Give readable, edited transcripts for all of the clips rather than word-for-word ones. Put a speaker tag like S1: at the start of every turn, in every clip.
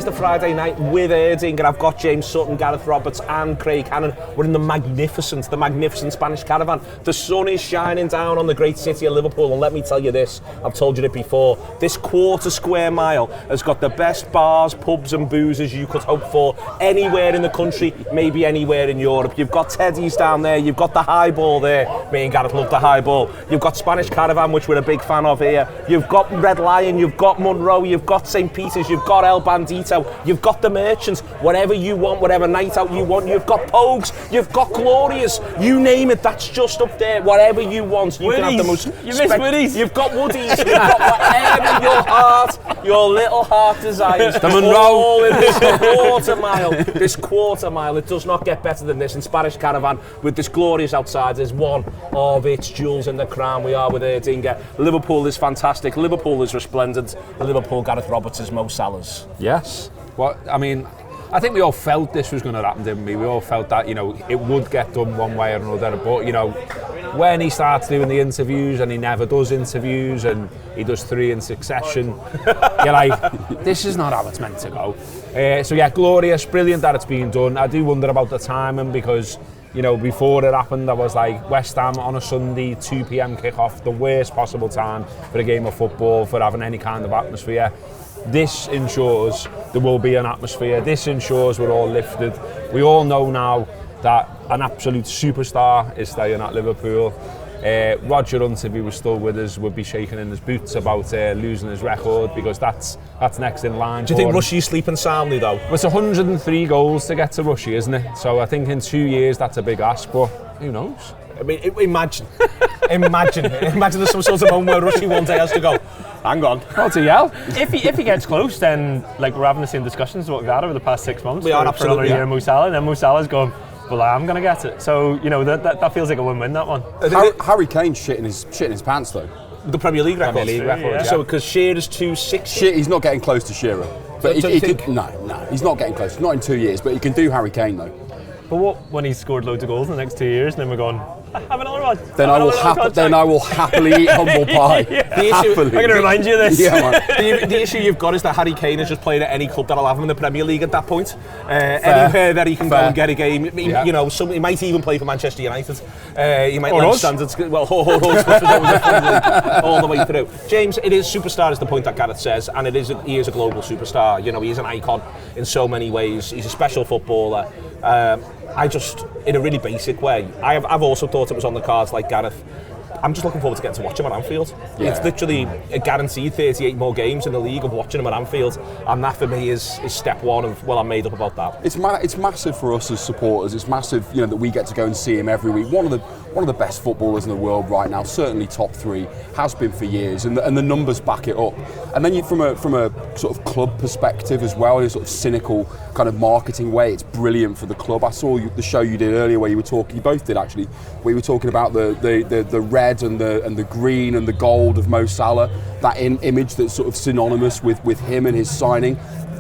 S1: Thursday, Friday night with Erdinger. I've got James Sutton, Gareth Roberts and Craig Hannan. We're in the magnificent Spanish caravan. The sun is shining down on the great city of Liverpool, and let me tell you this, I've told you it before, this quarter square mile has got the best bars, pubs and boozers you could hope for anywhere in the country, maybe anywhere in Europe. You've got Teddy's down there, you've got the Highball there, me and Gareth love the Highball. You've got Spanish Caravan, which we're a big fan of here. You've got Red Lion, you've got Monroe, you've got St. Peter's, you've got El Bandito, you've got the Merchants, whatever you want, whatever night out you want. You've got Pogues, you've got Glorious, you name it, that's just up there. Whatever you want, you can have the most.
S2: You miss Woodies.
S1: You've got Woodies, you've got whatever your little heart desires.
S2: The Monroe.
S1: All in this quarter mile. It does not get better than this. In Spanish Caravan, with this Glorious outside, is one of its jewels in the crown. We are with Erdinger. Liverpool is fantastic. Liverpool is resplendent. Liverpool, Gareth Roberts is Mo Salah's.
S3: Yes. Well, I mean, I think we all felt this was going to happen, didn't we? We all felt that, it would get done one way or another. But, when he starts doing the interviews and he never does interviews and he does 3 in succession, you're like, this is not how it's meant to go. So yeah, Glorious, brilliant that it's being done. I do wonder about the timing because, before it happened, I was like, West Ham on a Sunday, 2 p.m. kick-off, the worst possible time for a game of football, for having any kind of atmosphere. This ensures there will be an atmosphere. This ensures we're all lifted. We all know now that an absolute superstar is staying at Liverpool. Roger Hunt, if he was still with us, would be shaking in his boots about losing his record because that's next in line.
S1: Do you think Rushie's sleeping soundly though?
S3: Well, it's 103 goals to get to Rushie, isn't it? So I think in 2 years that's a big ask, but who knows?
S1: I mean, imagine there's some sort of moment where Rushie one day has to go, hang on.
S3: Oh, to yell.
S2: If he gets close, then like we're having the same discussions about that over the past 6 months.
S1: We are
S2: for another year of Mo Salah, and then Mo Salah's going, well, I'm going to get it. So, that feels like a win-win, that one.
S4: Harry Kane's shitting his pants, though.
S1: The Premier League record.
S2: Yeah.
S1: So, because Shearer's 260.
S4: He's not getting close to Shearer. But no, he's not getting close. Not in 2 years, but he can do Harry Kane, though.
S2: But what when he's scored loads of goals in the next 2 years, and then we're going, have another one.
S4: Then I will happily eat humble pie.
S2: I'm going to remind you of this.
S4: Yeah, man.
S1: The issue you've got is that Harry Kane is just playing at any club that'll have him in the Premier League at that point. Anywhere that he can go and get a game. He might even play for Manchester United. He might learn standards. Well, all the way through. James, it is superstar is the point that Gareth says, and he is a global superstar. He is an icon in so many ways. He's a special footballer. In a really basic way, I've also thought it was on the cards like Gareth. I'm just looking forward to getting to watch him at Anfield. Yeah. It's literally a guaranteed 38 more games in the league of watching him at Anfield, and that for me is step one of, I'm made up about that.
S4: It's massive for us as supporters. It's massive, that we get to go and see him every week. One of the best footballers in the world right now, certainly top 3, has been for years, and the numbers back it up. And then from a sort of club perspective as well, in a sort of cynical kind of marketing way, it's brilliant for the club. I saw the show you did earlier where you both did actually, where you were talking about the red and the green and the gold of Mo Salah, that image that's sort of synonymous with him and his signing.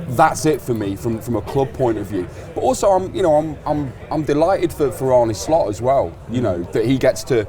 S4: That's it for me from a club point of view. But also I'm delighted for Arne Slot as well. That he gets to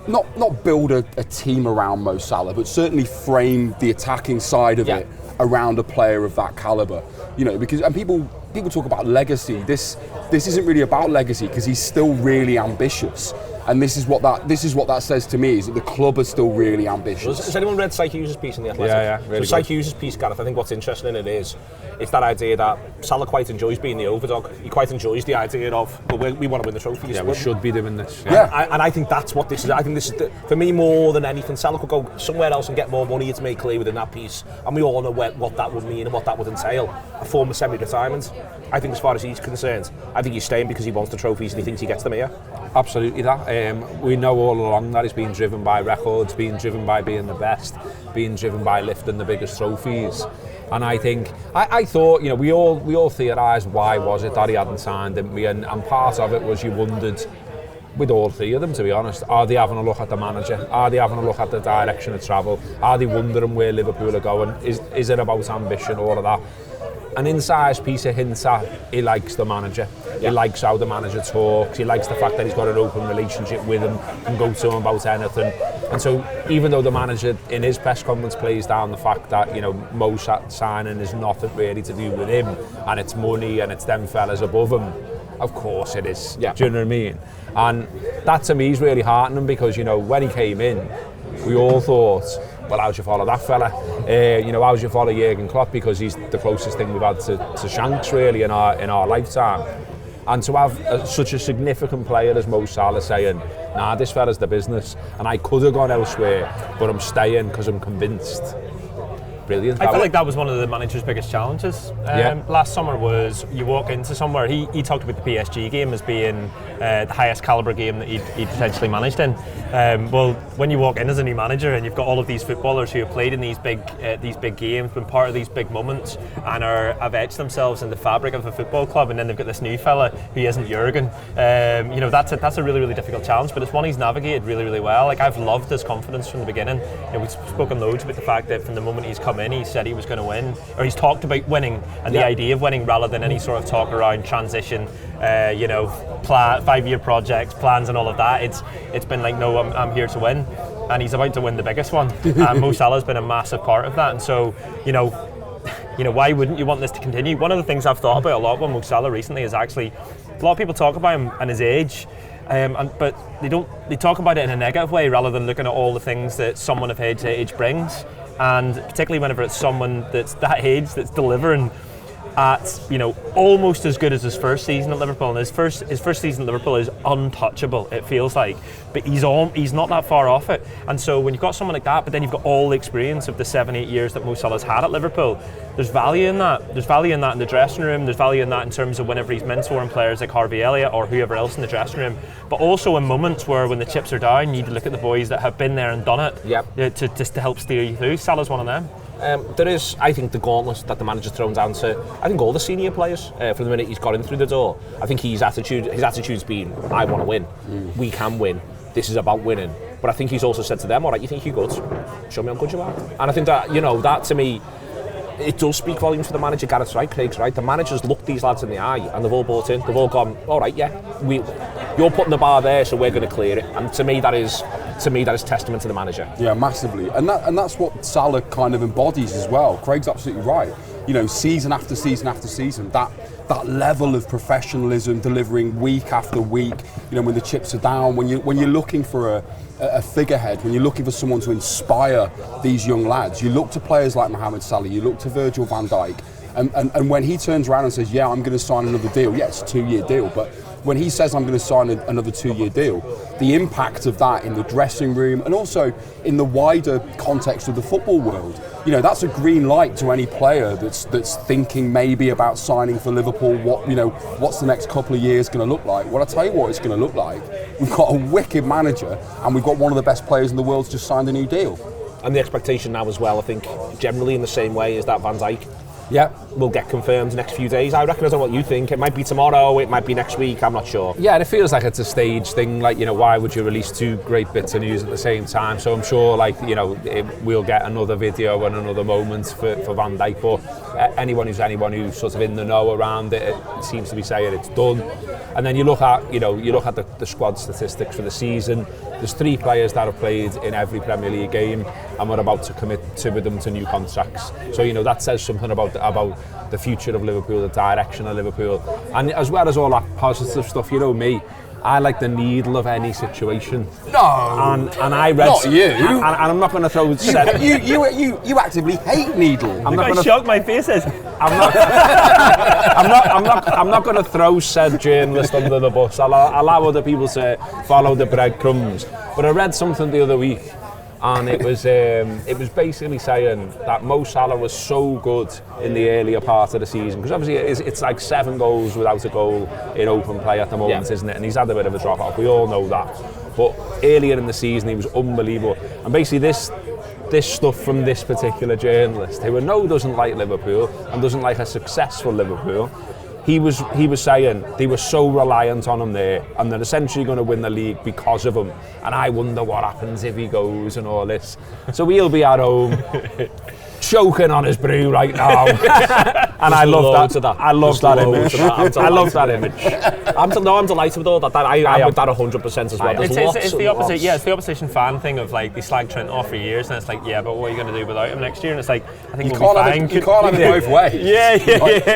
S4: not build a team around Mo Salah, but certainly frame the attacking side of it around a player of that calibre. Because people talk about legacy. This isn't really about legacy because he's still really ambitious. And this is what that says to me, is that the club are still really ambitious.
S1: Has anyone read Cy Hughes' piece in The Athletic?
S3: Yeah, really.
S1: So Cy Hughes' piece, Gareth, I think what's interesting in it is that idea that Salah quite enjoys being the overdog. He quite enjoys the idea of, we want to win the trophies.
S3: Yeah, we should be doing this.
S1: And I think that's what this is. I think this is, for me, more than anything, Salah could go somewhere else and get more money. It's made clear within that piece. And we all know what that would mean and what that would entail. A form of semi-retirement. I think as far as he's concerned, I think he's staying because he wants the trophies and he thinks he gets them here.
S3: Absolutely that. We know all along that he's been driven by records, being driven by being the best, being driven by lifting the biggest trophies. And I think, I thought, we all theorised why was it that he hadn't signed, didn't we? And part of it was you wondered, with all 3 of them, to be honest, are they having a look at the manager? Are they having a look at the direction of travel? Are they wondering where Liverpool are going? Is it about ambition, all of that? an incised piece of hints at he likes the manager. He likes how the manager talks. He likes the fact that he's got an open relationship with him, can go to him about anything. And so even though the manager in his press conference plays down the fact that, you know, Mo signing is nothing really to do with him, and it's money and it's them fellas above him, of course it is.
S1: Yeah.
S3: Do you know what I mean? And that to me is really heartening, because, you know, when he came in, we all thought, well, how'd you follow that fella? You know, how'd you follow Jurgen Klopp? Because he's the closest thing we've had to Shanks really in our lifetime. And to have such a significant player as Mo Salah saying, nah, this fella's the business, and I could have gone elsewhere, but I'm staying because I'm convinced. Brilliant.
S2: I feel like that was one of the manager's biggest challenges last summer. Was you walk into somewhere, he talked about the PSG game as being the highest calibre game that he'd potentially managed in. Well, when you walk in as a new manager and you've got all of these footballers who have played in these big games, been part of these big moments, and have etched themselves in the fabric of a football club, and then they've got this new fella who isn't Jurgen. You know, that's a really, really difficult challenge, but it's one he's navigated really, really well. Like, I've loved his confidence from the beginning. You know, we've spoken loads about the fact that from the moment he's come in, he said he was going to win, or he's talked about winning and the idea of winning, rather than any sort of talk around transition, you know, 5-year projects, plans and all of that. It's been like, no, I'm here to win, and he's about to win the biggest one. And Mo Salah's been a massive part of that. And so, you know, why wouldn't you want this to continue? One of the things I've thought about a lot with Mo Salah recently is actually, a lot of people talk about him and his age, but they talk about it in a negative way rather than looking at all the things that someone of his age brings. And particularly whenever it's someone that's that age that's delivering at, you know, almost as good as his first season at Liverpool. And his first season at Liverpool is untouchable, it feels like, but he's not that far off it. And so when you've got someone like that, but then you've got all the experience of the 7-8 years that Mo Salah's had at Liverpool, there's value in that. There's value in that in the dressing room. There's value in that in terms of whenever he's mentoring players like Harvey Elliott or whoever else in the dressing room, but also in moments where when the chips are down, you need to look at the boys that have been there and done it to help steer you through. Salah's one of them.
S1: There is, I think, the gauntlet that the manager's thrown down to, I think, all the senior players from the minute he's got in through the door. I think his attitude's been, I want to win. We can win. This is about winning. But I think he's also said to them, all right, you think you're good? Show me how good you are. And I think that, you know, that to me, it does speak volumes for the manager. Gareth's right, Craig's right. The manager's looked these lads in the eye and they've all bought in. They've all gone, all right, yeah, you're putting the bar there, so we're going to clear it. And to me, that is testament to the manager.
S4: Yeah, massively. And that's what Salah kind of embodies as well. Craig's absolutely right. You know, season after season after season, that level of professionalism, delivering week after week. You know, when the chips are down, when you're looking for a figurehead, when you're looking for someone to inspire these young lads, you look to players like Mohamed Salah, you look to Virgil van Dijk, and when he turns around and says, yeah, I'm going to sign another deal, yeah, it's a 2-year deal, but when he says I'm going to sign another 2-year deal, the impact of that in the dressing room and also in the wider context of the football world, you know, that's a green light to any player that's thinking maybe about signing for Liverpool. What's the next couple of years going to look like? Well, I'll tell you what it's going to look like. We've got a wicked manager and we've got one of the best players in the world just signed a new deal.
S1: And the expectation now as well, I think, generally in the same way, is that Van Dijk will get confirmed next few days. I reckon, I don't know what you think. It might be tomorrow, it might be next week, I'm not sure.
S3: Yeah, and it feels like it's a stage thing. Like, you know, why would you release two great bits of news at the same time? So I'm sure, like, you know, we'll get another video and another moment for Van Dijk. But anyone who's sort of in the know around it, it seems to be saying it's done. And then you look at the squad statistics for the season. There's 3 players that have played in every Premier League game, and we're about to commit 2 of them to new contracts. So, you know, that says something about the future of Liverpool, the direction of Liverpool, and as well as all that positive stuff. You know me, I like the needle of any situation.
S4: No,
S3: and I read
S4: not you.
S3: And I'm not going to throw.
S4: You actively hate needle.
S2: I'm not going to shock my faces.
S3: I'm not going to throw said journalist under the bus. I'll allow other people to follow the breadcrumbs. But I read something the other week, and it was basically saying that Mo Salah was so good in the earlier part of the season, because obviously it's like 7 goals without a goal in open play at the moment, isn't it? And he's had a bit of a drop off. We all know that. But earlier in the season, he was unbelievable. And basically this stuff from this particular journalist, who I know doesn't like Liverpool and doesn't like a successful Liverpool, he was saying they were so reliant on him there, and they're essentially going to win the league because of him. And I wonder what happens if he goes and all this. So he'll be at home choking on his brew right now. And I love that. I love that image. I love that image.
S1: I'm delighted with all that. I'm with that 100% as well.
S2: It's the opposite. Yeah, it's the opposition fan thing of like they slag Trent off for years, and it's like, yeah, but what are you going to do without him next year? And it's like, I think we'll be fine.
S4: You can't have it both ways.
S2: Yeah,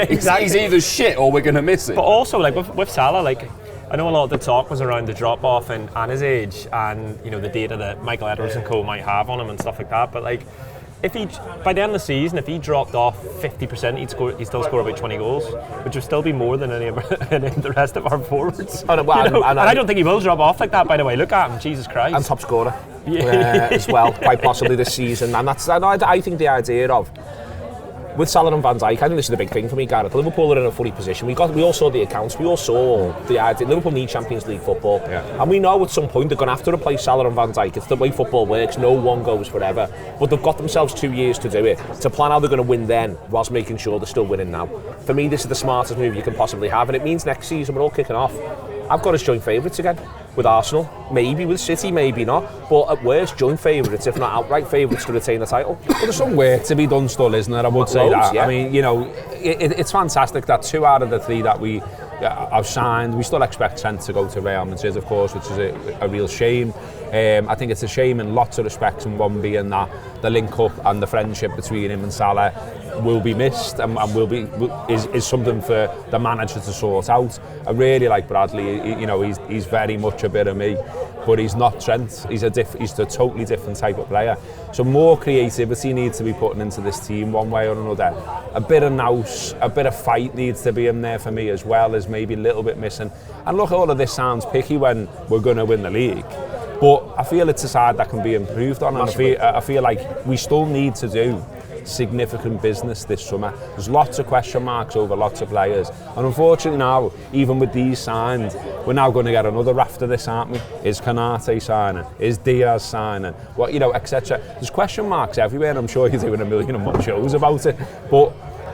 S2: exactly.
S4: He's either shit or we're going to miss it.
S2: But also, like with Salah, like I know a lot of the talk was around the drop off and his age, and you know the data that Michael Edwards and co might have on him and stuff like that. But like, if he by the end of the season, if he dropped off 50%, he'd still score about 20 goals, which would still be more than any of the rest of our forwards. And I don't think he will drop off like that. By the way, look at him, Jesus Christ!
S1: And top scorer as well, quite possibly this season. And that's I think the idea of. With Salah and Van Dijk, I think this is the big thing for me, Gareth. Liverpool are in a funny position. We all saw the accounts. We all saw the idea. Liverpool need Champions League football, and we know at some point they're going to have to replace Salah and Van Dijk. It's the way football works. No one goes forever, but they've got themselves 2 years to do it, to plan how they're going to win then, whilst making sure they're still winning now. For me, this is the smartest move you can possibly have, and it means next season we're all kicking off. I've got us joint favourites again with Arsenal, maybe with City, maybe not, but at worst joint favourites, if not outright favourites to retain the title.
S3: Well, there's some work to be done still, isn't there? I would say that. Yeah. I mean, you know, it's fantastic that 2 out of the 3 that we have signed, we still expect Trent to go to Real Madrid, of course, which is a real shame. I think it's a shame in lots of respects, and one being that the link up and the friendship between him and Salah will be missed and is something for the manager to sort out. I really like Bradley. You know, he's very much a bit of me, but he's not Trent. He's a totally different type of player. So more creativity needs to be put into this team one way or another. A bit of nous, a bit of fight needs to be in there for me as well, as maybe a little bit missing. And look, all of this sounds picky when we're going to win the league, but I feel it's a side that can be improved on, and I feel like we still need to do significant business this summer. There's lots of question marks over lots of players, and unfortunately now, even with these signed, we're now going to get another raft of this, aren't we? Is Kanate signing? Is Diaz signing? What, you know, etc. There's question marks everywhere, and I'm sure you're doing a million and one shows about it, but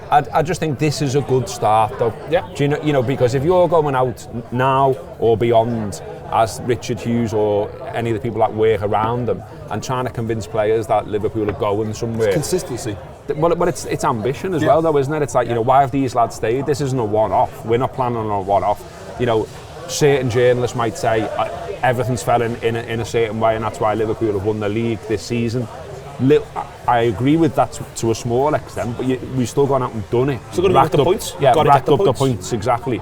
S3: I just think this is a good start, though.
S1: Yeah.
S3: Do you know, because if you're going out now or beyond as Richard Hughes or any of the people that work around them and trying to convince players that Liverpool are going somewhere.
S4: It's consistency.
S3: But it's ambition as well, though, isn't it? It's like, you know, why have these lads stayed? This isn't a one-off. We're not planning on a one-off. You know, certain journalists might say everything's fell in a certain way, and that's why Liverpool have won the league this season. I agree with that to a small extent, but we've still gone out and done it.
S1: So racked up the points.
S3: Yeah, racked up the points, exactly.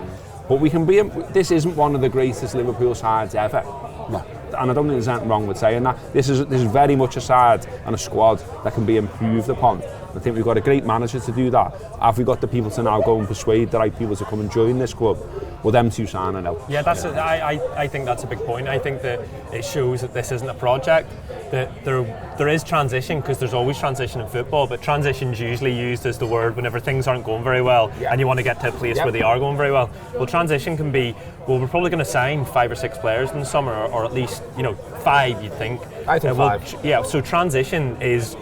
S3: But we can be. This isn't one of the greatest Liverpool sides ever. No. And I don't think there's anything wrong with saying that. This is very much a side and a squad that can be improved upon. I think we've got a great manager to do that. Have we got the people to now go and persuade the right people to come and join this club? Well, them two sign and out.
S2: Yeah, I think that's a big point. I think that it shows that this isn't a project. That there is transition, because there's always transition in football, but transition's usually used as the word whenever things aren't going very well and you want to get to a place where they are going very well. Well, transition can be, well, we're probably going to sign 5 or 6 players in the summer, or at least, you know, 5, you'd think.
S1: I think 5.
S2: Yeah, so transition is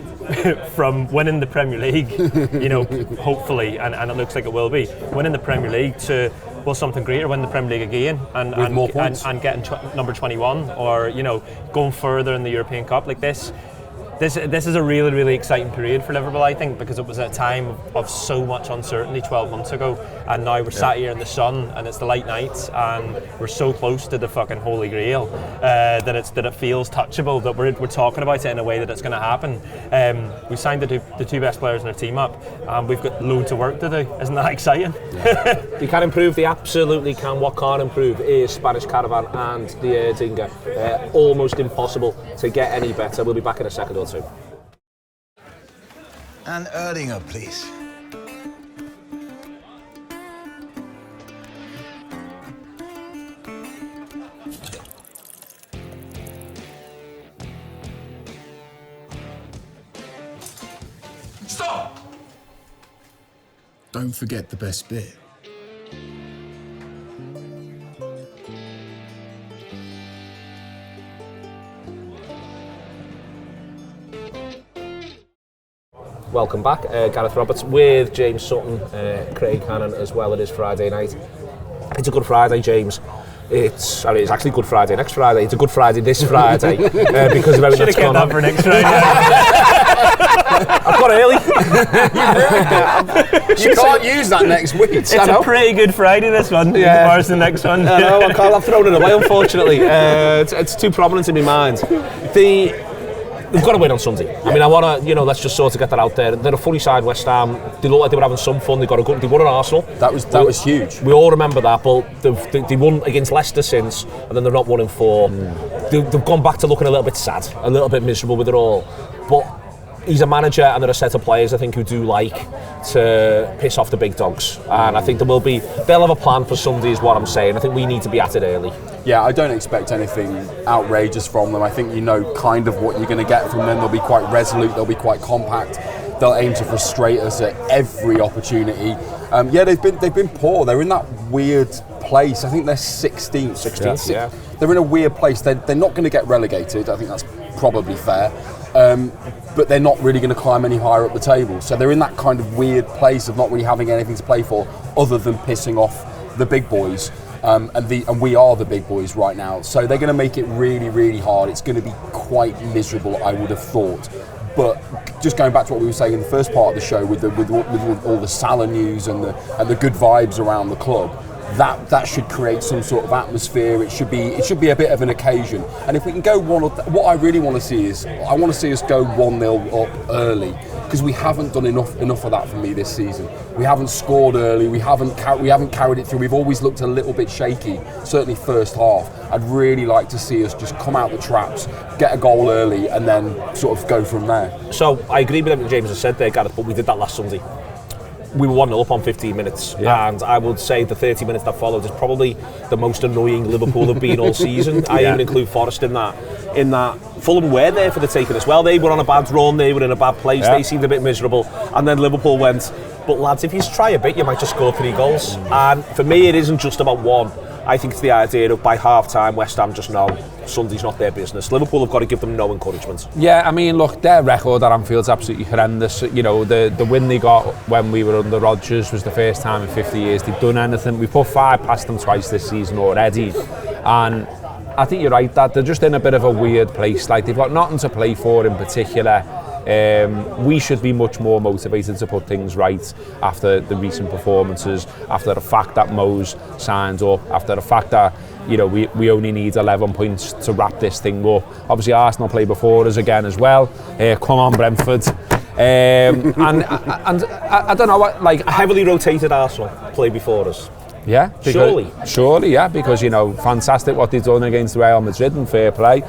S2: from winning the Premier League, you know, hopefully, and it looks like it will be, winning the Premier League to, well, something greater, win the Premier League again and
S4: more points.
S2: and getting number 21, or, you know, going further in the European Cup. Like this is a really, really exciting period for Liverpool, I think, because it was a time of so much uncertainty 12 months ago, and now we're sat here in the sun and it's the light nights and we're so close to the fucking Holy Grail that it feels touchable, that we're talking about it in a way that it's going to happen. We signed the two best players in our team up, and we've got loads of work to do. Isn't that exciting?
S1: Yeah. You can improve, they absolutely can. What can't improve is Spanish Caravan and the Erdinger. Almost impossible to get any better. We'll be back in a second or two.
S5: And Erdinger, please.
S6: Stop! Don't forget the best bit.
S1: Welcome back, Gareth Roberts with James Sutton, Craig Hannan as well. It is Friday night. It's a good Friday, James. It's actually Good Friday next Friday. It's a Good Friday this Friday because of everything that's gone on.
S2: For next Friday.
S1: I've got early.
S4: You can't use that next week.
S2: It's a pretty good Friday, this one, as far as the next one.
S1: I know, I've thrown it away, unfortunately. It's too prominent in my mind. They've got to win on Sunday. I mean, I want to, let's just sort of get that out there. They're a funny side, West Ham. They look like they were having some fun. They won at Arsenal.
S4: That was huge.
S1: We all remember that, but they won against Leicester since, and then they're not 1-4. They've gone back to looking a little bit sad, a little bit miserable with it all. But he's a manager, and there are a set of players I think who do like to piss off the big dogs, and I think they'll have a plan for Sunday, is what I'm saying. I think we need to be at it early.
S4: Yeah, I don't expect anything outrageous from them. I think you know kind of what you're going to get from them. They'll be quite resolute, they'll be quite compact, they'll aim to frustrate us at every opportunity. They've been poor. They're in that weird place. I think they're 16th.
S1: Yeah.
S4: They're in a weird place. They're not going to get relegated. I think that's probably fair. But they're not really going to climb any higher up the table. So they're in that kind of weird place of not really having anything to play for other than pissing off the big boys. And we are the big boys right now. So they're going to make it really, really hard. It's going to be quite miserable, I would have thought. But just going back to what we were saying in the first part of the show with all the Salah news and the good vibes around the club, that should create some sort of atmosphere. It should be a bit of an occasion. And if we can go what I really want to see is I want to see us go 1-0 up early, because we haven't done enough of that for me this season. We haven't scored early. We haven't carried it through. We've always looked a little bit shaky, certainly first half. I'd really like to see us just come out the traps, get a goal early, and then sort of go from there.
S1: So I agree with everything James has said there, Gareth, but we did that last Sunday. We were 1-0 up on 15 minutes, and I would say the 30 minutes that followed is probably the most annoying Liverpool have been all season. I even include Forest in that. Fulham were there for the taking as well. They were on a bad run, they were in a bad place, they seemed a bit miserable, and then Liverpool went, but lads, if you try a bit, you might just score 3 goals. And for me, it isn't just about one. I think it's the idea of by half-time, West Ham just know Sunday's not their business. Liverpool have got to give them no encouragement.
S3: Yeah, I mean, look, their record at Anfield's absolutely horrendous. The win they got when we were under Rodgers was the first time in 50 years they've done anything. We put 5 past them twice this season already, and I think you're right that they're just in a bit of a weird place. Like, they've got nothing to play for in particular. We should be much more motivated to put things right after the recent performances, after the fact that Mo's signed up, after the fact that we only need 11 points to wrap this thing up. Obviously Arsenal play before us again as well. Come on, Brentford. And I don't know what, like,
S1: a heavily rotated Arsenal play before us.
S3: Yeah, surely, yeah, because fantastic what they've done against Real Madrid, and fair play.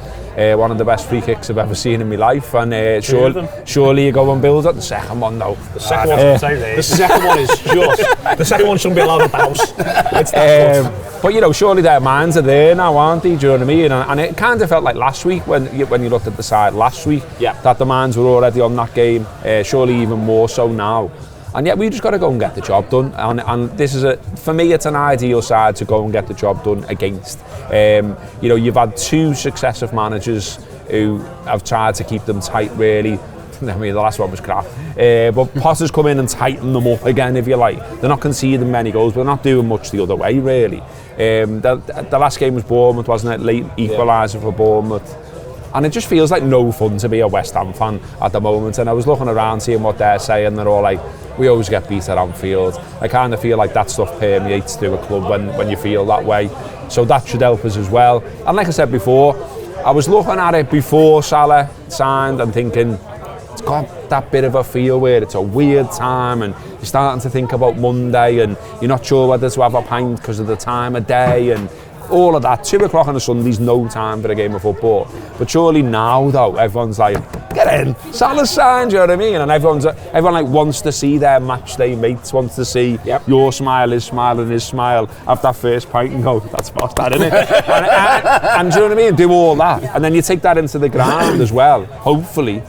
S3: One of the best free kicks I've ever seen in my life, and surely you go and build it. The second one, though.
S1: The second one is just. The second one shouldn't be allowed at the house. It's that
S3: but surely their minds are there now, aren't they? Do you know what I mean? And it kind of felt like last week when you looked at the side last week, that the minds were already on that game. Surely even more so now. And yet we just got to go and get the job done. And this is for me, it's an ideal side to go and get the job done against. You've had 2 successive managers who have tried to keep them tight, really. I mean, the last one was crap. But Potter's come in and tightened them up again, if you like. They're not conceding many goals, but they're not doing much the other way, really. The last game was Bournemouth, wasn't it? Late equaliser for Bournemouth. And it just feels like no fun to be a West Ham fan at the moment. And I was looking around, seeing what they're saying. They're all like, we always get beat at Anfield. I kind of feel like that stuff permeates through a club when you feel that way. So that should help us as well. And like I said before, I was looking at it before Salah signed and thinking, it's got that bit of a feel where it's a weird time and you're starting to think about Monday and you're not sure whether to have a pint because of the time of day and all of that. 2 o'clock on a Sunday's no time for a game of football. But surely now, though, everyone's like, get in, Salah's signed, you know what I mean? And everyone like wants to see their match day mates, wants to see your smile, his smile and his smile, have that first pint and go, that's past that, isn't it? and do you know what I mean? Do all that. And then you take that into the ground as well, hopefully.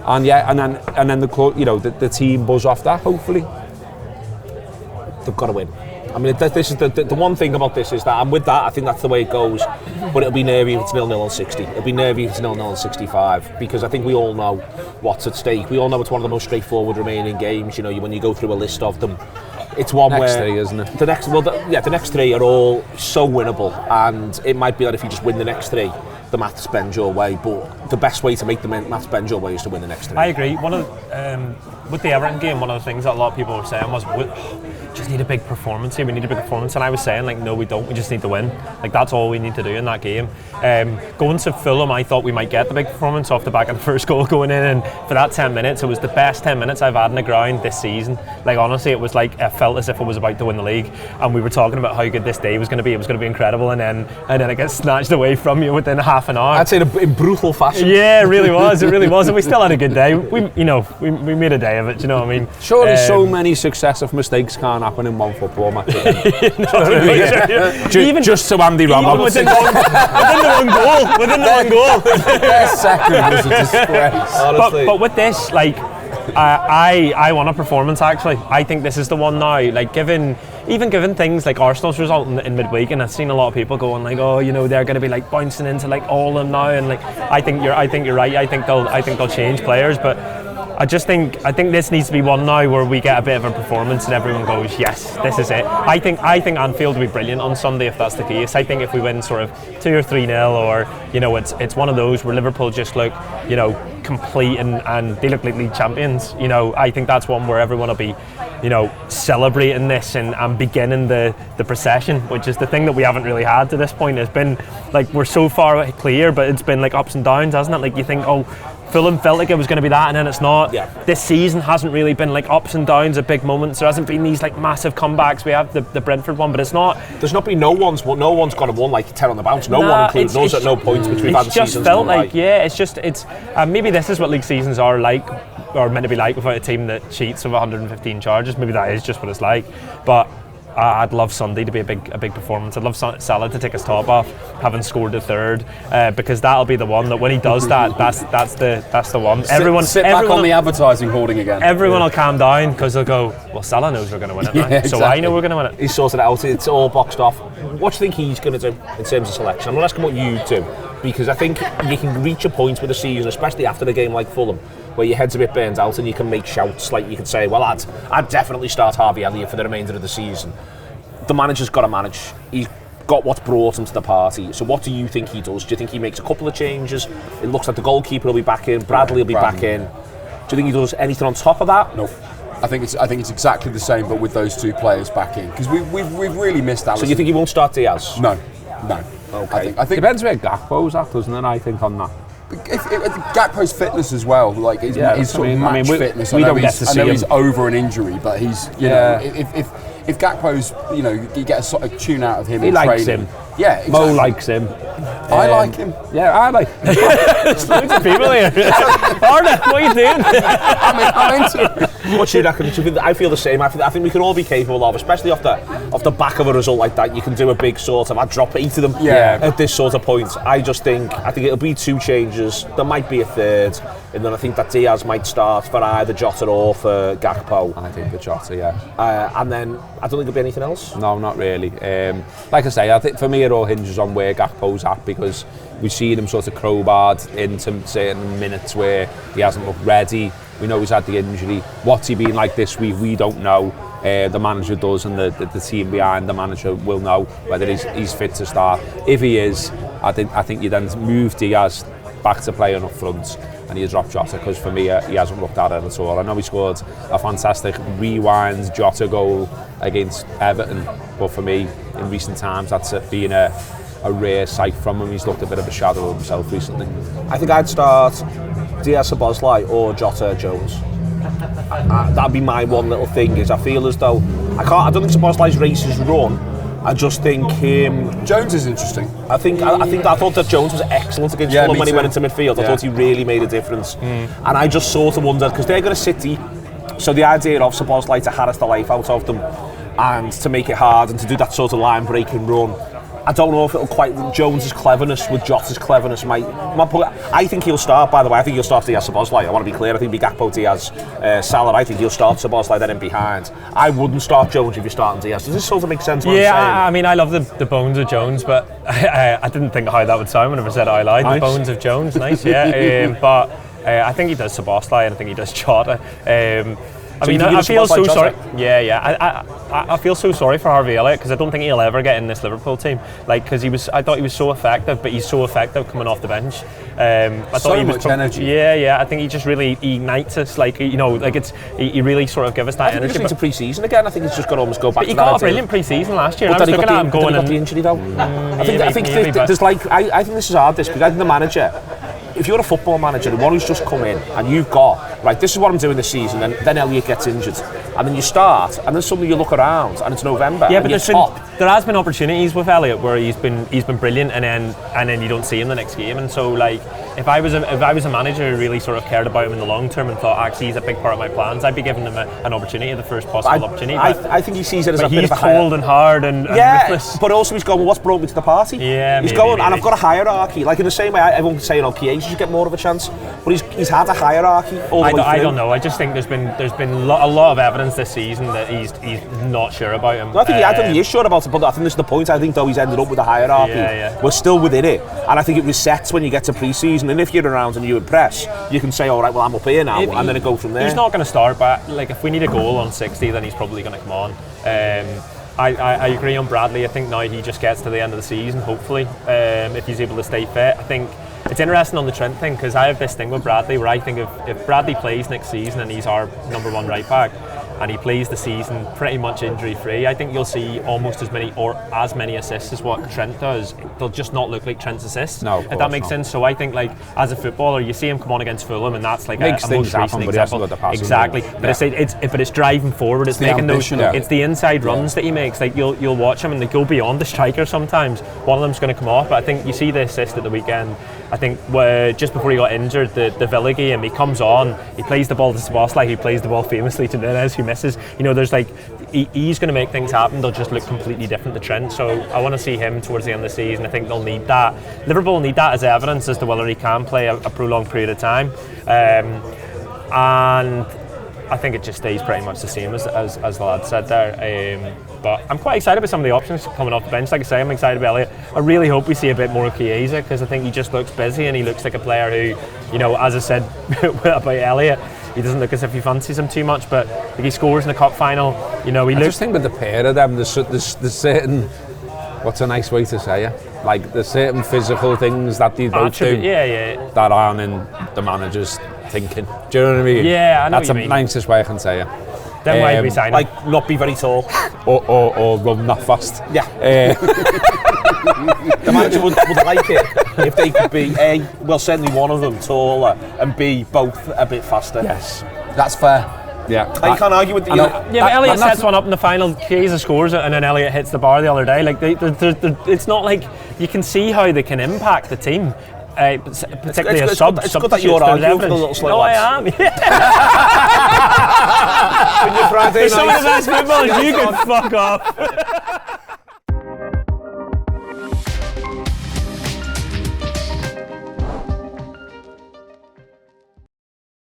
S3: And then the team buzz off that, hopefully.
S1: They've got to win. I mean, this is the one thing about this is that, and with that, I think that's the way it goes. But it'll be nervy if it's 0-0 on 60. It'll be nervy if it's 0-0 on 65, because I think we all know what's at stake. We all know it's one of the most straightforward remaining games. When you go through a list of them, it's one
S3: next
S1: where
S3: 3, isn't it?
S1: The next 3 are all so winnable, and it might be that if you just win the next 3, the maths bend your way, but the best way to make the maths bend your way is to win the next 3.
S2: I agree. With the Everton game, one of the things that a lot of people were saying was, just need a big performance here. We need a big performance, and I was saying, like, no, we don't. We just need to win. Like, that's all we need to do in that game. Going to Fulham, I thought we might get the big performance off the back of the first goal going in, and for that 10 minutes, it was the best 10 minutes I've had in the ground this season. Like, honestly, it was like, it felt as if I was about to win the league, and we were talking about how good this day was going to be. It was going to be incredible, and then it gets snatched away from you within half an hour.
S1: I'd say in brutal fashion.
S2: Yeah, it really was. It really was, and we still had a good day. We made a day of it. You know what I mean?
S3: Surely so many successive mistakes can't happen in one football match. Just so Andy Rambo.
S2: Within the one goal.
S4: Their second was a disgrace.
S1: Honestly.
S2: But with this, like, I want a performance. Actually, I think this is the one now. Like, given things like Arsenal's result in midweek, and I've seen a lot of people going like, oh, they're going to be like bouncing into like all of them now, and like, I think you're right. I think they'll change players, but I think this needs to be one now where we get a bit of a performance and everyone goes, yes, this is it. I think Anfield will be brilliant on Sunday if that's the case. I think if we win sort of 2 or 3-0, or it's one of those where Liverpool just look complete and they look like league champions. I think that's one where everyone will be celebrating this and beginning the procession, which is the thing that we haven't really had to this point. It's been like we're so far clear, but it's been like ups and downs, hasn't it? Like, you think, oh, Fulham felt like it was going to be that, and then it's not.
S1: Yeah.
S2: This season hasn't really been like ups and downs at big moments. There hasn't been these like massive comebacks. We have the Brentford one, but it's not.
S1: There's not been no one's got a one like 10 on the bounce. No one including us at no point, which we've had the seasons.
S2: It's just felt like, it's maybe this is what league seasons are like, or meant to be like, without a team that cheats of 115 charges. Maybe that is just what it's like. But I'd love Sunday to be a big performance. I'd love Salah to take his top off, having scored the third, because that'll be the one that when he does that, that's the one.
S4: Sit back on the advertising hoarding again.
S2: Everyone will calm down because they'll go, well, Salah knows we're going to win it now,
S4: exactly.
S2: So I know we're going to win it.
S1: He's sorted it out. It's all boxed off. What do you think he's going to do in terms of selection? I'm not asking what you do, because I think you can reach a point with a season, especially after a game like Fulham, where your head's a bit burnt out and you can make shouts. Like, you can say, well, I'd definitely start Harvey Elliott for the remainder of the season. The manager's got to manage. He's got what's brought him to the party. So what do you think he does? Do you think he makes a couple of changes? It looks like the goalkeeper will be back in, Bradley will be back in. Do you think he does anything on top of that?
S4: No. I think it's exactly the same, but with those two players back in, because we've really missed Alisson.
S1: So you think he won't start Diaz?
S4: No.
S1: Okay.
S4: I think
S3: Depends where Gakpo's at, doesn't it? I think on that.
S4: If Gakpo's fitness as well, like his sort of match fitness.
S3: We don't get to see him.
S4: He's over an injury, but he's if Gakpo's, you get a sort of tune out of him.
S3: He likes him.
S4: Yeah, exactly.
S3: Mo likes him.
S4: I like him.
S3: Yeah, I like him.
S2: There's loads of people here. Arda, what are you doing?
S4: I'm into it.
S1: What do you reckon? I feel the same. I think we can all be capable of, especially off the back of a result like that. You can do a big sort of, I'd drop 8 of them at this sort of point. I think it'll be 2 changes. There might be a third, and then I think that Diaz might start for either Jota or for Gakpo.
S3: I think for Jota, yeah.
S1: And then I don't think there'll be anything else.
S3: No, not really. Like I say, I think for me it all hinges on where Gakpo's at, because we've seen him sort of crowbarred into certain minutes where he hasn't looked ready. We know he's had the injury. What's he been like this week? We don't know. The manager does, and the team behind the manager will know whether he's fit to start. If he is, I think you then move Diaz back to playing up front, and you drop Jota, because for me he hasn't looked at it at all. I know he scored a fantastic rewind Jota goal against Everton, but for me in recent times that's been a rare sight from him. He's looked a bit of a shadow of himself recently.
S1: I think I'd start Diaz Szoboszlai or Jota Jones. That'd be my one little thing. Is I feel as though I don't think Szoboszlai's race is run. I just think
S4: Jones is interesting.
S1: I thought that Jones was excellent against Fulham when he went into midfield. I thought he really made a difference. And I just sort of wondered, because they're going to sit deep, so the idea of Szoboszlai to harass the life out of them and to make it hard and to do that sort of line breaking run, I don't know if it'll quite. Jones's cleverness with Jota's cleverness might. I think he'll start. By the way, I think he'll start Diaz Szoboszlai. I want to be clear. I think it'll be Gakpo, Diaz, Salah. I think he'll start Szoboszlai then in behind. I wouldn't start Jones if you're starting Diaz. Does this sort of make sense? What I'm saying?
S2: I mean, I love the bones of Jones, but I didn't think how that would sound whenever I said I lied. Nice. The bones of Jones, nice. Yeah, but I think he does Szoboszlai, and I think he does Jota. I mean, I feel so sorry. I feel so sorry for Harvey Elliott because I don't think he'll ever get in this Liverpool team. Like, because I thought he was so effective, but he's so effective coming off the bench. I thought
S3: so
S2: he was
S3: much energy.
S2: Yeah. I think he just really ignites us. Like, he really sort of gives us that energy.
S1: He's into pre-season again. I think he's just got to almost go back.
S2: But he got a brilliant pre-season last year.
S1: But
S2: I was looking at him going.
S1: He got the injury though. I think there's like I think this is hard. Because I think the manager. If you're a football manager, the one who's just come in and you've got, right, this is what I'm doing this season, and then Elliott gets injured, and then you start, and then suddenly you look around, and it's November.
S2: Yeah, but
S1: and
S2: there has been opportunities with Elliott where he's been brilliant, and then you don't see him the next game, and so like if I was a manager who really sort of cared about him in the long term and thought actually he's a big part of my plans, I'd be giving him an opportunity, the first possible opportunity.
S1: I think he sees it as a bit of a
S2: cold and hard and ruthless.
S1: But also he's going, well, what's brought me to the party?
S2: Yeah,
S1: he's going, and I've got a hierarchy. Like in the same way, everyone's saying, okay, you should get more of a chance. But he's had a hierarchy all the way through.
S2: I don't know. I just think there's been a lot of evidence this season that he's not sure about him.
S1: No, I think he is sure about it, but I think this is the point. I think though he's ended up with a hierarchy.
S2: Yeah.
S1: We're still within it, and I think it resets when you get to pre-season. And if you're around and you impress, you can say, all right, well, I'm up here now, and then it goes from there.
S2: He's not going to start, but like if we need a goal on 60, then he's probably going to come on. I agree on Bradley. I think now he just gets to the end of the season, hopefully, if he's able to stay fit. I think it's interesting on the Trent thing because I have this thing with Bradley where I think if Bradley plays next season and he's our number one right back and he plays the season pretty much injury free, I think you'll see almost as many assists as what Trent does. They'll just not look like Trent's assists.
S3: No,
S2: if that makes sense. So I think like as a footballer, you see him come on against Fulham and that's like
S3: makes
S2: a
S3: things
S2: most recent
S3: happen, but he hasn't
S2: example.
S3: got the passing.
S2: Exactly. But it's driving forward. It's making
S4: ambition,
S2: those. It's the inside runs that he makes. Like you'll watch him and they go beyond the striker sometimes. One of them's going to come off, but I think you see the assist at the weekend. I think just before he got injured, the Villa game, he comes on, he plays the ball to Szoboszlai, he plays the ball famously to Nunes, who misses. You know, there's like he's going to make things happen. They'll just look completely different to Trent. So I want to see him towards the end of the season. I think they'll need that. Liverpool will need that as evidence as to whether he can play a prolonged period of time. And I think it just stays pretty much the same as the lad said there. But I'm quite excited about some of the options coming off the bench. Like I say, I'm excited about Elliott. I really hope we see a bit more of Chiesa because I think he just looks busy and he looks like a player who, you know, as I said about Elliott, he doesn't look as if he fancies him too much, but like he scores in the cup final. You know, I
S3: just think with the pair of them, there's certain, what's a nice way to say it? Like there's certain physical things that they both do that aren't in the manager's thinking. Do you know what I mean?
S2: Yeah, I know
S3: that's
S2: what you mean.
S3: The nicest way I can say it.
S2: Then why we sign
S1: like not be very tall
S3: or run that fast.
S1: Yeah. The manager would like it if they could be certainly one of them taller and B, both a bit faster.
S3: Yes,
S4: that's fair.
S3: Yeah,
S1: you can't argue with the.
S2: But Elliott sets one up in the final. Chiesa scores it, and then Elliott hits the bar the other day. Like it's not like you can see how they can impact the team. Particularly a sub.
S1: It's good that you're arguing for the little slow lads.
S2: I am. It's some of the best footballers. You can fuck off.